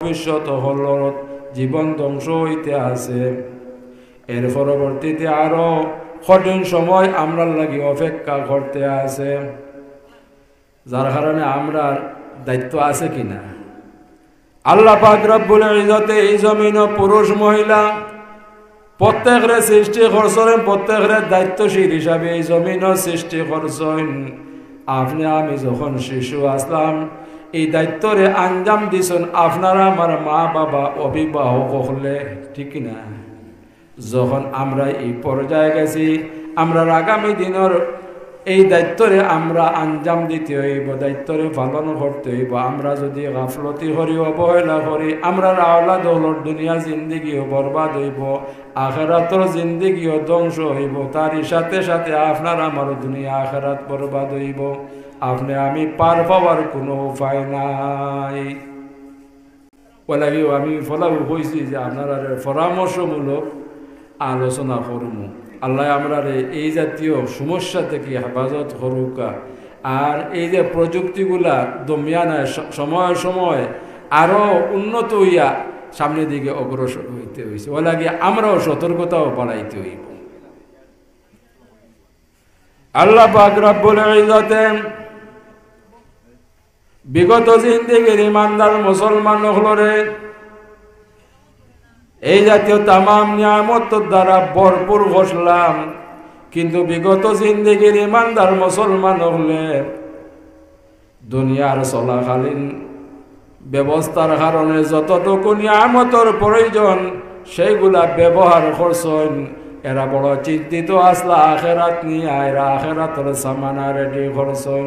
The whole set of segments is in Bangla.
ভবিষ্যৎ হল জীবন ধ্বংস হইতে আছে। এর পরবর্তীতে আরো কঠিন সময় আমরা লাগি অপেক্ষা করতে আছে, যার কারণে আমরা দায়িত্ব আছে কিনা। আল্লাহ পাক রব্বুল ইজ্জতে এই জমিন পুরুষ মহিলা প্রত্যেকের সৃষ্টি করছেন, প্রত্যেকের দায়িত্বশীল হিসাবে এই জমিন সৃষ্টি করছেন। আপনি আমি যখন শিশু আসলাম এই দায়িত্বরে আঞ্জাম দিছেন আপনারা আমার মা বাবা অভিভাবক হলে, ঠিক না? যখন আমরা এই পর্যায়ে গেছি আমরা আগামী দিনের এই দায়িত্বরে আমরা আঞ্জাম দিতে হইব, দায়িত্বরে পালন করতে হইব। আমরা যদি গাফলতি করি, অবহেলা করি, আমরা আওলাদ হলর দুনিয়া জিন্দিগিও বরবাদ হইব, আখেরাতর জিন্দিগিও ধ্বংস হইব। তারই সাথে সাথে আপনার আমার দুনিয়া আখেরাত বরবাদ হইব। আপনি আমি পার পাওয়ার কোনো উপায় নাই। ওলাগিও আমি ফলাও কইছি যে আপনারা পরামর্শমূলক আলোচনা করব। আল্লাহ আমরা এই জাতীয় সমস্যা থেকে হেফাজত করুকা। আর এই যে প্রযুক্তিগুলা দমিয়া নেয়, সময় সময় আরো উন্নত হইয়া সামনের দিকে অগ্রসর হইতে হয়েছে। ও লাগে আমরাও সতর্কতাও বাড়াইতে হইব। আল্লাহ পাক রব্বুল ইজ্জতে বিগত জিন্দেগির ইমানদার মুসলমান হলরে এই জাতীয় তামাম নিয়ামত দ্বারা ভরপুর ঘোষলাম, কিন্তু বিগত জিন্দেগির ইমানদার মুসলমান হলে দুনিয়ার চলাকালীন ব্যবস্থার কারণে যতটুকু নিয়ামতর প্রয়োজন সেইগুলা ব্যবহার করছেন। এরা বড় চিন্তিত আসলা আখেরাত নিয়ে, এরা আখেরাতর সামানা রেডি করছেন।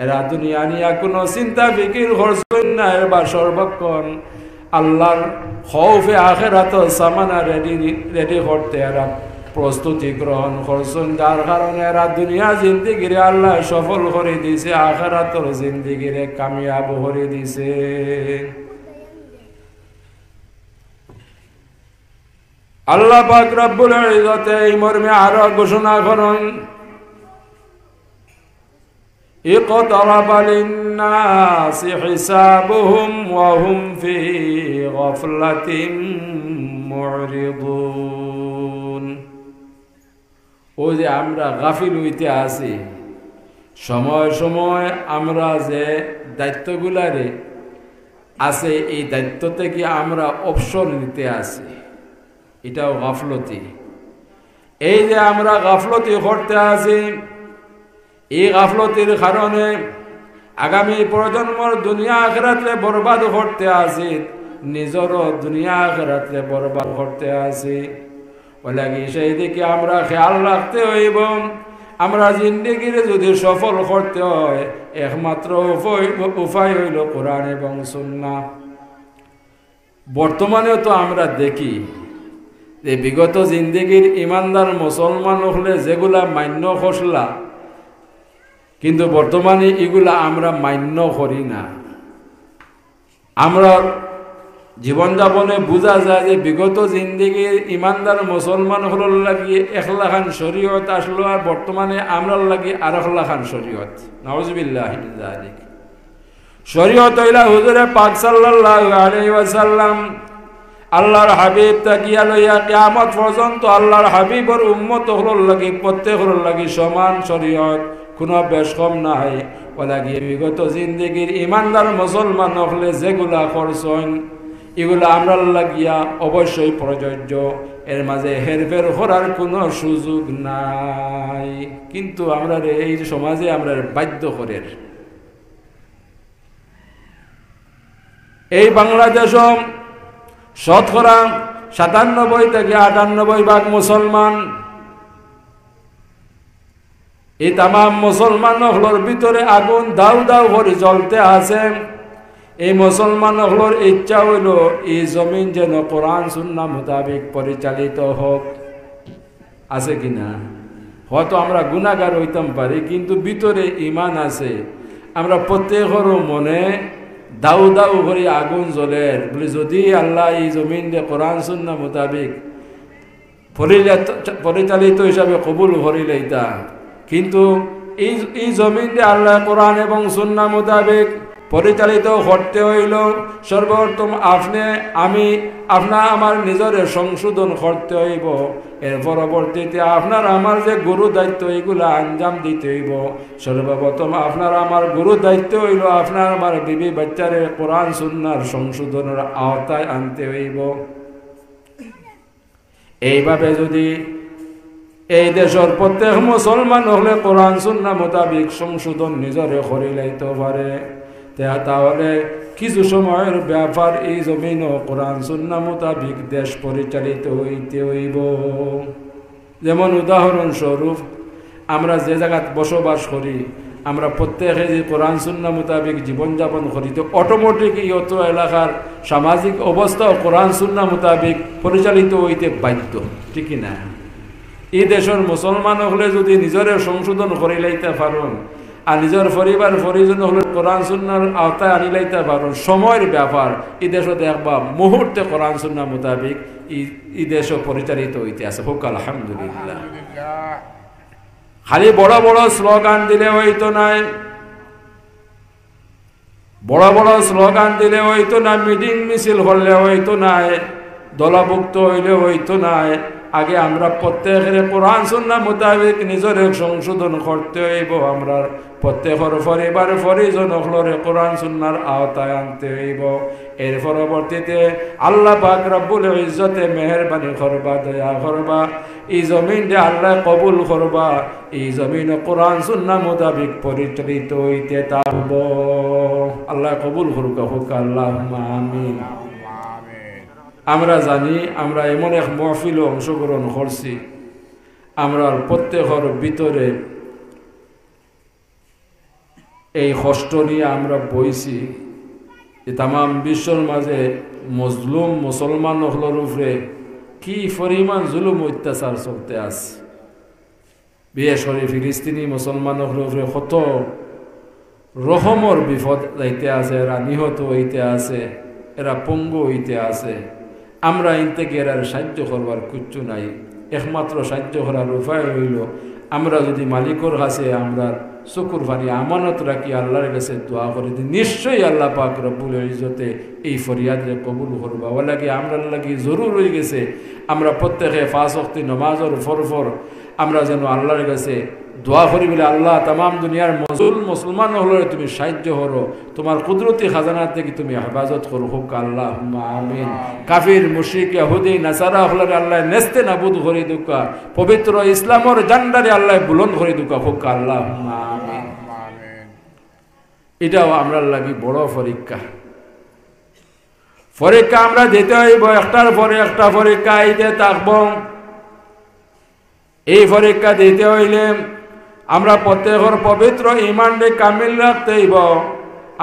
এরা দুনিয়া নিয়ে কোনো চিন্তা ফিকির করছেন না, এবার সর্বক্ষণ আল্লাহর খৌফে আখেরাতর সামানা রেডি করতে এরা প্রস্তুতি গ্রহণ করছেন। যার কারণে এরা দুনিয়া জিন্দিগিরে আল্লাহ সফল করে দিছে, আখেরাতর জিন্দিগিরে কামিয়াব করে দিছে। আল্লাহ পাক রব্বুল ইজ্জতে এই মর্মে আরো ঘোষণা করেন, اقترب للناس حسابهم وهم في غفلة معرضون। ও যে আমরা গাফিল হইতে আছি, সময় সময় আমরা যে দায়িত্বগুলারে আছে এই দায়িত্ব থেকে আমরা অবসর নিতে আছি, এটাও গাফলতি। এই যে আমরা গাফলতি করতে আছি, এই গাফলতির কারণে আগামী প্রজন্মর দুনিয়া আখিরাতে বরবাদ করতে আছি, নিজেরও দুনিয়া আখিরাতে বরবাদ করতে আছি। ওলাগি সেই দিকে আমরা খেয়াল রাখতে হইব। আমরা জিন্দেগিরে যদি সফল করতে হয় একমাত্র উপায় হইল কোরআন এবং সুন্নাহ। বর্তমানেও তো আমরা দেখি যে বিগত জিন্দেগির ইমানদার মুসলমান হলে যেগুলা মান্য খসলা, কিন্তু বর্তমানে এগুলা আমরা মান্য করি না। আমরা জীবনযাপনে বোঝা যায় যে বিগত জিন্দেগির ইমানদার মুসলমান হল লাগিয়ে 1,00,000 শরীয়ত আসলো, আর বর্তমানে আমরা লাগি 1,00,000 শরীয়ত। নাউজুবিল্লাহ মিন যালিক। শরীয়ত হইলা হুজুরে পাক সাল্লাল্লাহু আলাইহি ওয়াসাল্লাম আল্লাহর হাবিব তাকিয়া লইয়া কিয়ামত পর্যন্ত আল্লাহর হাবিবর উম্মত হল লাগি প্রত্যেকের লাগি সমান শরীয়ত, কোনো বেশ কম নাই। ওলাগি বিগত জিন্দেগির ইমানদার মুসলমান হলে যেগুলা করছেন এগুলা আমরা লাগিয়া অবশ্যই প্রযোজ্য, এর মাঝে হেরফের করার কোনো সুযোগ নাই। কিন্তু আমরা এই সমাজে আমরা বাধ্য করে এই বাংলাদেশ শতকরা 97 থেকে 98% মুসলমান। এই তামাম মুসলমান হলোর ভিতরে আগুন দাউ দাউ করে জ্বলতে আছে। এই মুসলমান হলোর ইচ্ছা হইল এই জমিন যেন কোরআন সুন্নাহ মোতাবেক পরিচালিত হোক। আছে কিনা? হয়তো আমরা গুনাহগার হইতাম পারি, কিন্তু ভিতরে ঈমান আছে। আমরা প্রত্যেকের মনে দাউ দাউ করে আগুন জ্বলে বলে যদি আল্লাহ এই জমিন দিয়ে কোরআন সুন্নাহ মোতাবেক পরিচালিত হিসাবে কবুল করিলেইতা, কিন্তু এই জমিন দিয়ে আল্লাহ কোরআন এবং সুন্নাহ মোতাবেক পরিচালিত করতে হইল সর্বপ্রথম আপনি আমি আপনার আমার নিজের সংশোধন করতে হইব। এর পরবর্তীতে আপনার আমার যে গুরু দায়িত্ব এগুলো আঞ্জাম দিতে হইব। সর্বপ্রথম আপনার আমার গুরু দায়িত্ব হইল আপনার আমার বিবি বাচ্চারে কোরআন সুন্নাহর সংশোধনের আওতায় আনতে হইব। এইভাবে যদি এই দেশের প্রত্যেক মুসলমান হলে কোরআন সুন্নাহ মোতাবিক সংশোধন নিজরে করে লাইতে পারে, তাহলে কিছু সময়ের ব্যাপার এই জমিন কোরআন সুন্নাহ মোতাবিক দেশ পরিচালিত হইতে হইব। যেমন উদাহরণস্বরূপ আমরা যে জায়গায় বসবাস করি, আমরা প্রত্যেকে যে কোরআন সুন্নাহ মোতাবিক জীবনযাপন করি, তো অটোমেটিক এই অত এলাকার সামাজিক অবস্থাও কোরআন সুন্নাহ মোতাবিক পরিচালিত হইতে বাধ্য, ঠিক না? এই দেশের মুসলমান হলে যদি নিজের সংশোধন করে লাইতে পারেন আর নিজের পরিবার পরিজন হলে কোরআন সুন্নাহর আওতায় আনি লাইতে পারেন, সময়ের ব্যাপার এই দেশে দেখবা মুহূর্তে কোরআন সুন্নাহ মোতাবিক এই দেশও পরিচালিত হইতে আছে। হোক আলহামদুলিল্লাহ। খালি বড় বড় স্লোগান দিলে হইতো নাই, বড় বড় স্লোগান দিলে হইতো না, মিটিং মিছিল হলে হইতো নাই, দলভুক্ত হইলে হইতো নাই। আগে আমরা প্রত্যেকের কোরআন সুন্নাহ মোতাবেক নিজের সংশোধন করতে হইব। আমরা প্রত্যেকের পরিবার পরিজন হলরে কোরআন সুন্নাহর আওতায় আনতে হইব। এর পরবর্তীতে আল্লাহ পাক রব্বুল ইজ্জতে মেহেরবানি করবা, দয়া করবা, এই জমিনটা আল্লাহ কবুল করবা, এই জমিন কোরআন সুন্নাহ মোতাবেক পরিচালিত হইতে থাকব। আল্লাহ কবুল করুক, হোক আল্লাহুম্মা আমিন। আমরা জানি আমরা এমন এক মহফিলে অংশগ্রহণ করছি, আমরা প্রত্যেকের ভিতরে এই কষ্ট নিয়ে আমরা বইছি যে তামাম বিশ্বর মাঝে মজলুম মুসলমান হলোর উপরে কি পরিমাণ জুলুম অত্যাচার চলতে আছে। বিশেষ করে ফিলিস্তিনি মুসলমান হলোর উপরে কত রকমের বিপদ যাইতে আছে, এরা নিহত হইতে আছে, এরা পঙ্গু হইতে আছে। আমরা ইনতে এর সাহায্য করবার কিচ্ছু নাই। একমাত্র সাহায্য করার উপায় হইল আমরা যদি মালিকর কাছে আমরা চকুর পানি আমানত রাখি আল্লাহর কাছে দোয়া করি, নিশ্চয়ই আল্লাহ পাক রব্বুল ইজ্জতে এই ফরিয়াদে কবুল করবা। ওলাকি আমরা লাগি জরুর হয়ে গেছে আমরা প্রত্যেকে 5 ওয়াক্ত নামাজের ফরফর আমরা যেন আল্লাহর কাছে দোয়া করি বলে, আল্লাহ তামাম দুনিয়ার মুসলমান হলে তুমি সাহায্য করো, তোমার কুদরতি খাজানা থেকে তুমি হেফাজত করো, হোক আল্লাহুম্মা আমিন। কাফির মুশরিক ইহুদি নাসারা হলে আল্লাহ নেস্তে নাবুদ করে দুকা, পবিত্র ইসলামের জান্ডারে আল্লাহ বুলন্দ করে দুকা, হোক আল্লাহুম্মা আমিন। এটাও আমরা লাগি বড় পরীক্ষা। পরীক্ষা আমরা দিতে হইব, একটার পরে একটা পরীক্ষা আইতে থাকবো। এই পরীক্ষা দিতে হইলে আমরা প্রত্যেকের পবিত্র ইমানকে কামিল রাখতে হইব,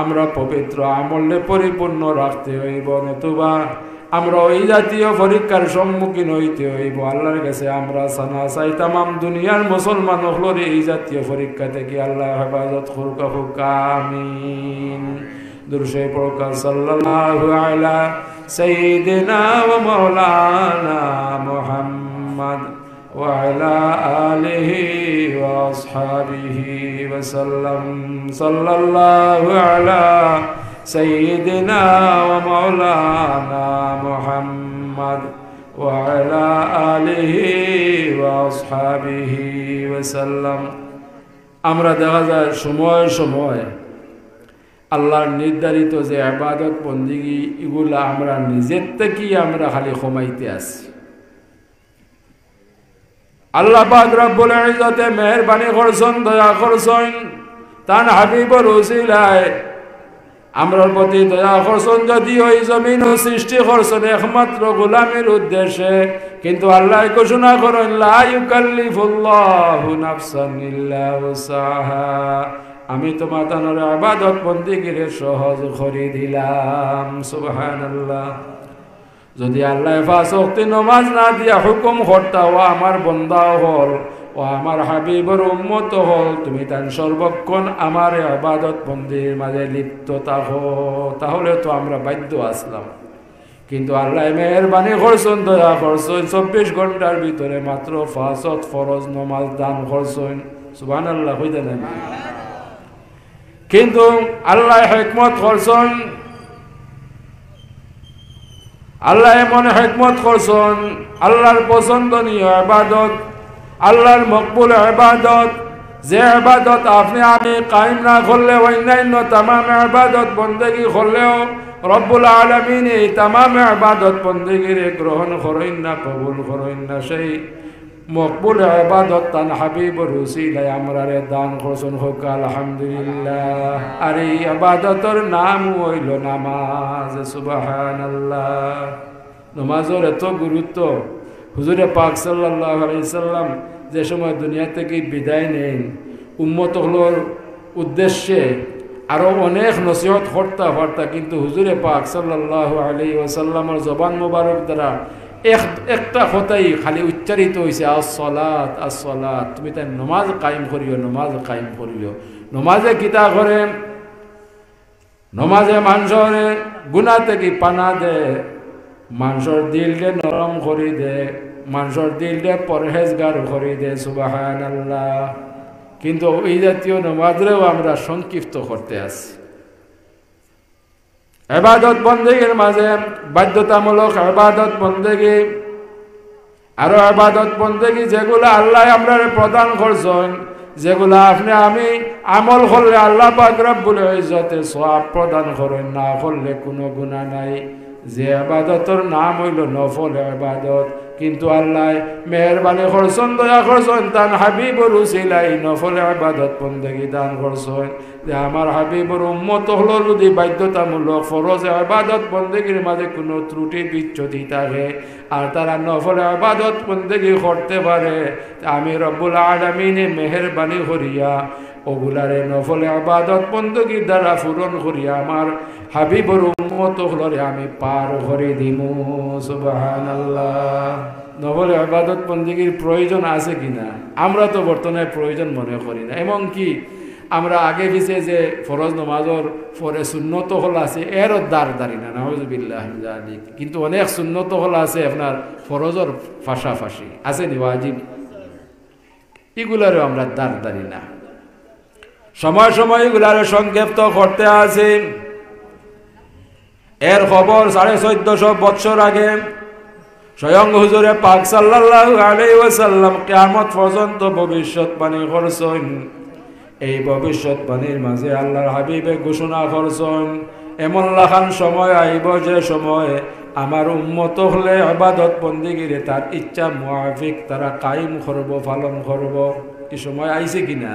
আমরা পবিত্র আমলে পরিপূর্ণ রাখতে হইব, নতুবা আমরা ওই জাতীয় পরীক্ষার সম্মুখীন হইতে হইব। আল্লাহর কাছে আমরা সানা চাই তামাম দুনিয়ার মুসলমান হলরে এই জাতীয় পরীক্ষা থেকে আল্লাহ হেফাজত করুক, হোক আমিন। দুরূদে পড়ুক সাল্লাল্লাহু আলা সাইয়্যিদিনা ওয়া মাওলানা মুহাম্মদ وعلى آله وأصحابه وسلم صلى الله على سيدنا ومولانا محمد وعلى آله وأصحابه وسلم। আমরা দেখা যায় সময় সময় আল্লাহর নির্ধারিত যে ইবাদত বন্দেগী এগুলা আমরা নিজের থেকেই আমরা খালি কমাইতে আসি। আল্লাহ পাক রব্বুল ইজ্জতে মেহেরবানি করছেন, দয়া করছেন, তার হাবিবর উসিলায় আমরার প্রতি দয়া করছেন। যদিও এই জমিন সৃষ্টি করছেন একমাত্র গোলামের উদ্দেশ্যে, কিন্তু আল্লাহ ঘোষণা করেন লা ইউকাল্লিফুল্লাহু নাফসান ইল্লা উসাহা, আমি তোমার তানোর ইবাদত বন্দেগীর সহজ করে দিলাম। সুবহানাল্লাহ। যদি আল্লাহ 5 ওয়াক্ত নামাজ না দিয়া হুকুম করতা, ও আমার বন্দা হল, ও আমার হাবিবের উম্মত হল, তুমি তার সর্বক্ষণ আমার ইবাদত বন্দির মাঝে লিপ্ত থাকো, তাহলে তো আমরা বাধ্য আসলাম। কিন্তু আল্লাহ মেহেরবানি করছেন, দয়া করছেন, 24 ঘন্টার ভিতরে মাত্র 5 ওয়াক্ত ফরজ নামাজ দান করছেন। সুবহানাল্লাহ। হইতে না কিন্তু আল্লাহ হিকমত করছেন, আল্লাহ এমন হিকমত করছেন, আল্লাহর পছন্দনীয় ইবাদত, আল্লাহর মকবুল ইবাদত, যে ইবাদত আপনি আমি কায়েম না করলে অন্যান্য তামাম ইবাদত বন্দেগী করলেও রব্বুল আলামিন এই তামাম ইবাদত বন্দেগীর গ্রহণ করেন না, কবুল করেন না। সেই মকবুল ইবাদত তান হাবিবুর উসিলায় আমরারে দান করছেন, হোক আলহামদুলিল্লাহ। আর এই ইবাদতের নাম হইল নামাজ। সুবহানাল্লাহ। নামাজের এত গুরুত্ব, হুজুরে পাক সাল্লাল্লাহু আলাইহি সাল্লাম যে সময় দুনিয়া থেকে বিদায় নেন, উম্মতগুলোর উদ্দেশ্যে আরও অনেক নসিহত করতে, কিন্তু হুজুরে পাক সাল্লাল্লাহু আলাইহি ওয়াসাল্লামের জবান মোবারক দ্বারা একটা কথাই খালি উচ্চারিত হয়েছে, আসসালাত আসসালাত। তুমি তাই নমাজ কায়েম করিও, নমাজ কায়েম করিও। নমাজে কিতা করে? নমাজে মানুষের গুনাহ থেকে পানা দে, মানুষের দিলকে নরম করে দে, মানুষের দিলকে পরহেজগার করে দে। সুবহানাল্লাহ। কিন্তু এই জাতীয় নমাজেও আমরা সংক্ষিপ্ত করতে আছি। ইবাদত বন্দেগীর মাঝে বাধ্যতামূলক ইবাদত বন্দেগী, আরো ইবাদত বন্দেগী যেগুলো আল্লাহ আমরা প্রদান করছেন, যেগুলো আপনি আমি আমল করলে আল্লাহ পাক রব্বুল ইজ্জতে সওয়াব প্রদান করেন, না করলে কোনো গুনাহ নাই। যে ইবাদতের নাম হইল নফল ইবাদত, কিন্তু আল্লাহ মেহেরবানি করছেন, দয়া করছেন, তান হাবিবুর উসিলাই নফল ইবাদত বন্দেগী দান করছেন। যে আমার হাবিবুর উম্মত হলো যদি বাধ্যতামূলক ফরজ ইবাদত বন্দেগীর মাঝে কোনো ত্রুটি বিচ্যুতি থাকে আর তারা নফল ইবাদত বন্দেগী করতে পারে, আমি রব্বুল আলামিনে মেহেরবানি করিয়া ওগুলারে নফল ইবাদত বন্দেগীর দ্বারা পূরণ করিয়া আমার হাবিবুর উম্মত হলরে আমি পার করে দিমু। সুবহানাল্লাহ। নফল ইবাদত বন্দেগীর প্রয়োজন আছে কিনা? আমরা তো বর্তমানে প্রয়োজন মনে করি না। এবং কি আমরা আগে পিছিয়ে যে ফরজ নামাজের পরে সুন্নত হল আছে, এরও দাঁড়ি না, নাউযুবিল্লাহ মিন যালিক। কিন্তু অনেক সুন্নত হল আছে আপনার ফরজের পাশাপাশি আছে নি ওয়াজিব, এগুলারও আমরা দাঁড়ি না। সময় সময় এগুলার সংক্ষিপ্ত করতে আছে। এর খবর 1450 বছর আগে স্বয়ং হুজুরে পাক সাল্লাল্লাহু আলাইহি ওয়াসাল্লাম কিয়ামত পর্যন্ত ভবিষ্যৎবাণী করছেন। এই ভবিষ্যৎবাণীর মাঝে আল্লাহর হাবিবে ঘোষণা করছেন, এমন লাখান সময় আইব যে সময় আমার উম্মত হলে ইবাদত বন্দেগীরে তার ইচ্ছা মুআফিক তারা কায়েম করব, পালন করব। এই সময় আইছে কিনা?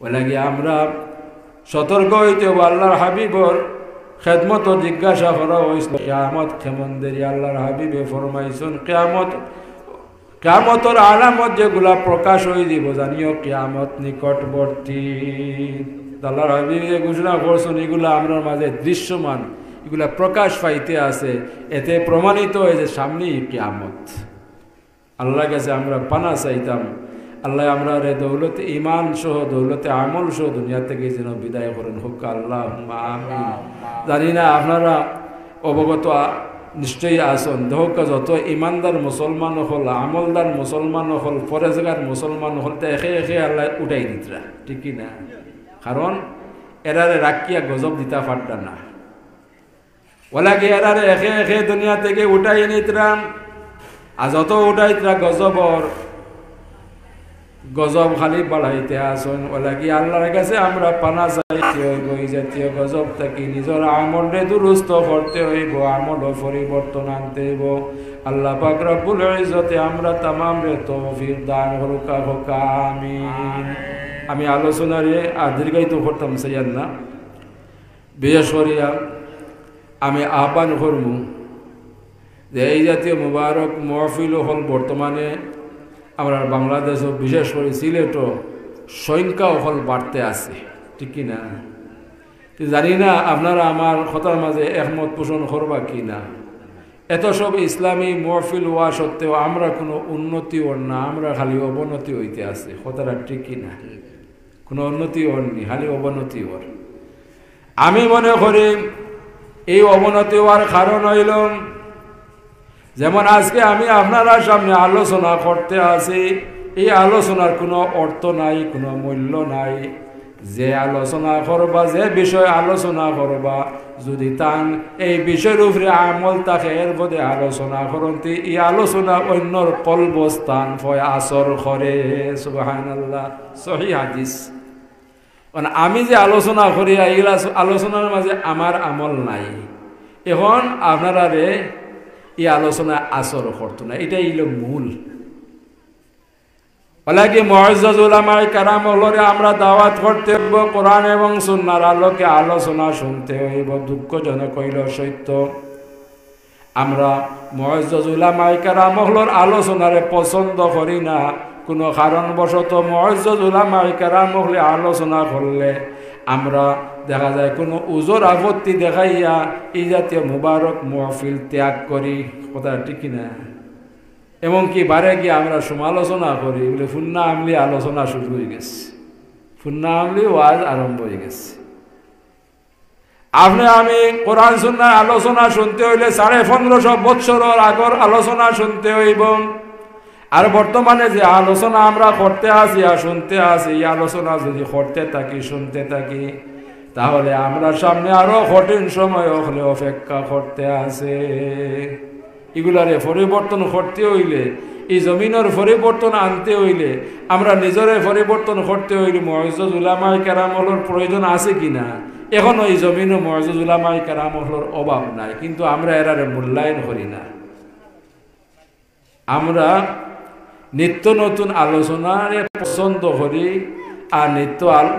ওলাগি আমরা সতর্ক হইতে আল্লাহর হাবিবর খেদমত জিজ্ঞাসা করা হয়েছিল, কিয়ামত কেমন দেরি? আল্লাহর হাবিবে ফরমাইছেন, কিয়ামতের আলামত যেগুলা প্রকাশ হয়ে দিব, জানিও কিয়ামত নিকটবর্তী। আল্লাহর হাবিবে ঘোষণা করছেন, এগুলা আমরা মাঝে দৃশ্যমান, এগুলা প্রকাশ পাইতে আছে। এতে প্রমাণিত হয়েছে সামনেই কিয়ামত। আল্লাহর কাছে আমরা পানা চাইতাম, আল্লাহ আমরা রে দৌলতে ইমান সহ দৌলতে আমল সহ দুনিয়া থেকে যেন বিদায় করেন, হোক আল্লাহুম্মা আমিন। জানি না আপনারা অবগত নিশ্চয়ই আসন, দেহকা যত ইমানদার মুসলমান হল, আমলদার মুসলমান হল, পরেজগার মুসলমান হল, তা একে একে আল্লাহ উঠাই দিতরা, ঠিক কি না? কারণ এরারে রাখিয়া গজব দিতা পারতা না, ওলাকে এরারে একে একে দুনিয়া থেকে উঠাই নিতরা। আর যত উঠাইতরা গজব খালি বাড়াইতে আসন। ওলাকি আল্লাহর কাছে আমরা পানা চাইতে হইব, এই জাতীয় গজব থাকি নিজের আমলে দুরুস্ত করতে হইব, আমল পরিবর্তন আনতে হইব। আল্লাহ পাক রব্বুল ইজ্জতে আমরা তামাম রে তৌফিক দান করুক, আমিন। আমি আলোচনারে আর দীর্ঘায়িত করতাম চাইয়ার না, বিশেষ করিয়া আমি আহ্বান করব যে এই জাতীয় মুবারক মহফিল হল বর্তমানে আমরা বাংলাদেশও বিশেষ করে সিলেটও সংখ্যাও হল বাড়তে আছে, ঠিক কি না? জানি না আপনারা আমার কথার মাঝে একমত পোষণ করবা কি না। এত সব ইসলামী মহফিল হওয়া সত্ত্বেও আমরা কোনো উন্নতি ওর না, আমরা খালি অবনতি হইতে আছে। কথাটা ঠিক কি না? কোনো উন্নতি ওর নি, খালি অবনতি ওর। আমি মনে করি এই অবনতি হওয়ার কারণ হইল, যেমন আজকে আমি আপনারা সামনে আলোচনা করতে আছি, এই আলোচনার কোনো অর্থ নাই, কোনো মূল্য নাই। যে আলোচনা করবা, যে বিষয় আলোচনা করবা, যদি তান এই বিষয়ের উপরে আমল থাকে, এর মধ্যে আলোচনা করতে এই আলোচনা অন্যর কলবস্থান হয় আসর করে। সুবহানাল্লাহ, সহিহ হাদিস। মানে আমি যে আলোচনা করি এই আলোচনার মাঝে আমার আমল নাই, এখন আপনারা রে এই আলোচনা আসর করতো না, এটাই হলো মূল। ওলাকি মুআজ্জাজ উলামায়ে কেরাম হলরে আমরা দাওয়াত করতে হইব, কোরআন এবং সুন্নাহর আলোকে আলোচনা শুনতে হইব। দুঃখজনক হইল সত্য, আমরা মুআজ্জাজ উলামায়ে কেরাম হলর আলোচনারে পছন্দ করি না। কোনো কারণবশত মুআজ্জাজ উলামায়ে কেরাম হলে আলোচনা করলে আমরা দেখা যায় কোনো উজোর আপত্তি দেখাইয়া এই জাতীয় মুবারক মাহফিল ত্যাগ করি। কথা ঠিক কিনা? এমনকি বারে গিয়ে আমরা সমালোচনা করি, বলে ফুন্না আমলি আলোচনা শুরু হয়ে গেছে, ফুন্না আমলি ওয়াজ আরম্ভ হয়ে গেছে। আপনি আমি কোরআন সুন্নাহ আলোচনা শুনতে হইলে 1550 বৎসরের আগর আলোচনা শুনতে হইব। আর বর্তমানে যে আলোচনা আমরা করতে আসি আর শুনতে আসি, এই আলোচনা যদি করতে থাকি শুনতে থাকি, তাহলে আমরা সামনে আরো কঠিন সময় হলে অপেক্ষা করতে আছে। এগুলারে পরিবর্তন করতে হইলে, এই জমিনের পরিবর্তন আনতে হইলে, আমরা নিজের পরিবর্তন করতে হইলে মুআজ্জাজ উলামায়ে কেরামর প্রয়োজন আছে কিনা? এখন এই জমিনে মুআজ্জাজ উলামায়ে কেরামর অভাব নাই, কিন্তু আমরা এরারে মূল্যায়ন করি না। আমরা নিত্য নতুন আলোচনারে পছন্দ করি আর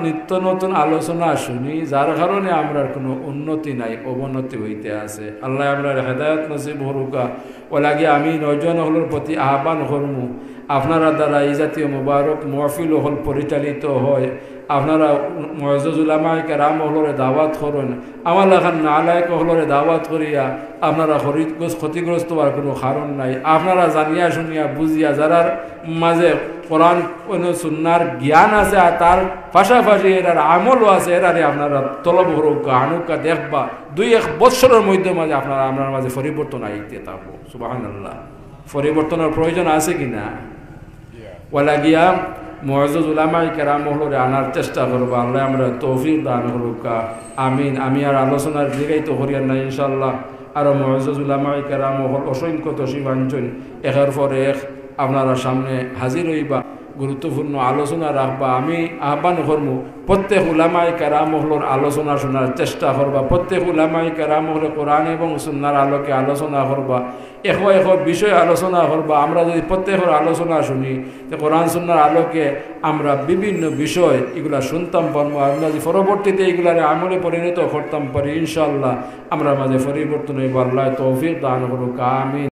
নিত্য নতুন আলোচনা শুনি, যার কারণে আমরা কোনো উন্নতি নাই, অবনতি হইতে আছে। আল্লাহ আমরা হেদায়েত নসিব হরুকা। ও লাগে আমি 9 জন হলোর প্রতি আহ্বান করমু, আপনারা দ্বারা এই জাতীয় মুবারক মাহফিল হল পরিচালিত হয়, আপনারা মুআজ্জাজ উলামায়ে কেরাম হলরে দাওয়াত করুন। আমার লেখান নালায়েক হলরে দাওয়াত করিয়া আপনারা ক্ষতিগ্রস্ত হওয়ার কোনো কারণ নাই। আপনারা জানিয়া শুনিয়া বুঝিয়া যারার মাঝে কোরআন সুন্নাহর জ্ঞান আছে আর তার পাশাপাশি এরার আমলও আছে, এরারে আপনারা তলব হরুকা আনুকা দেখবা। 2-1 বৎসরের মধ্যে মাঝে আপনারা আপনার মাঝে পরিবর্তন আইতে থাকবো। সুবহানাল্লাহ, পরিবর্তনের প্রয়োজন আছে কিনা? ওলা গিয়া মুআজ্জাজ উলামায়ে কেরাম হলরে আনার চেষ্টা করবো। আল্লাহ আমরা তৌফিক দান করুকা, আমিন। আমি আর আলোচনার দিকেই তো করিয়ার নাই, ইনশাআল্লাহ আরো মুআজ্জাজ উলামায়ে কেরাম হল অসংখ্য তশিবাঞ্চন একের পর এক আপনারা সামনে হাজির হইবা, গুরুত্বপূর্ণ আলোচনা রাখবা। আমি আহ্বান করবো প্রত্যেক উলামায়ে কেরাম হলর আলোচনা শোনার চেষ্টা করবা। প্রত্যেক উলামায়ে কেরাম হলে কোরআন এবং সুন্নাহর আলোকে আলোচনা করবা, এক বিষয় আলোচনা করবা। আমরা যদি প্রত্যেকের আলোচনা শুনি, তো কোরআন সুন্নাহর আলোকে আমরা বিভিন্ন বিষয় এগুলা শুনতাম পারবো। আমরা যদি পরবর্তীতে এগুলার আমলে পরিণত করতাম পারি, ইনশাআল্লাহ আমরা মাঝে পরিবর্তন হইব। আল্লাহ তৌফিক দান করুক, আমিন।